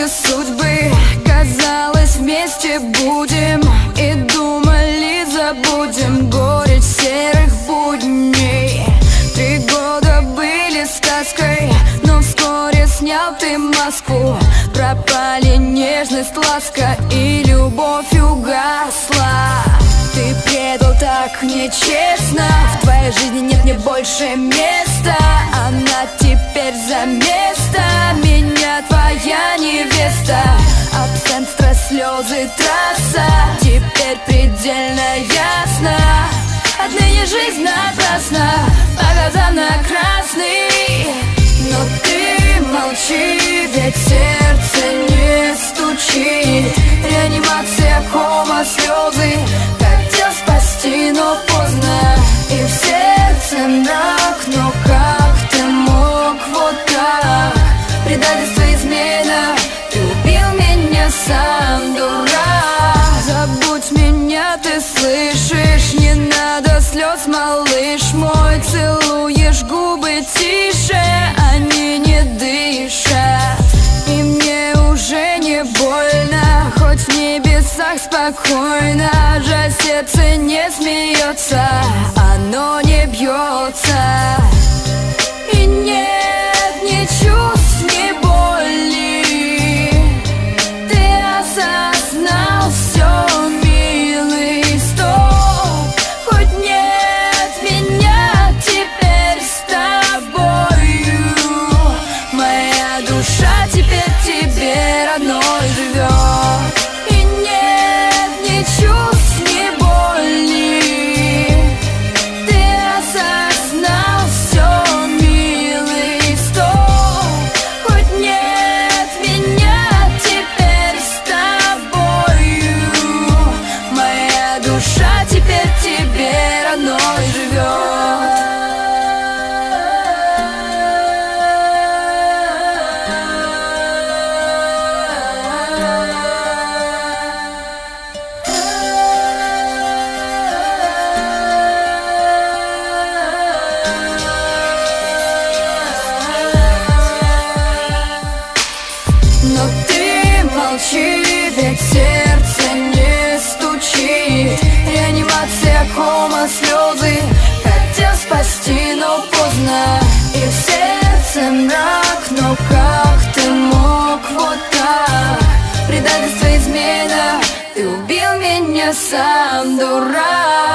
ирония судьбы. Казалось, вместе будем, и думали, забудем горечь серых будней. 3 года были сказкой, но вскоре снял ты маску. Пропали нежность, ласка, и любовь угасла. Ты предал так нечестно, в твоей жизни нет мне больше места. Она теперь за место, меня твоя невеста. Абсент, стресс, слезы, трасса, теперь предельно ясно. Отныне жизнь напрасна, по глазам на красный. Но ты молчи, ведь сердце не стучит. Реанимация, кома, слезы. Хотел спасти, но поздно. И в сердце мрак, но как ты мог вот так? Предательство, измена, ты убил меня сам, дурак. Забудь меня, ты слышишь? Не надо слез, малыш мой. Целуешь губы тише, они не дышат. И мне уже не больно, хоть в небесах спокойно. Жаль, сердце не смеется, оно не бьется. И нет ни чувств, ни боли. Ты осознал все, милый, стоп. Хоть нет меня теперь с тобою, моя душа теперь тебе родной живет. И нет ни чувств, ни боли. Ты осознал все, милый, стоп. Хоть нет меня теперь с тобою, моя душа теперь тебе родной живет. Но ты молчи, ведь сердце не стучит. Реанимация, кома, слезы. Хотел спасти, но поздно. И в сердце мрак, но как ты мог вот так? Предательство, измена, ты убил меня сам, дурак.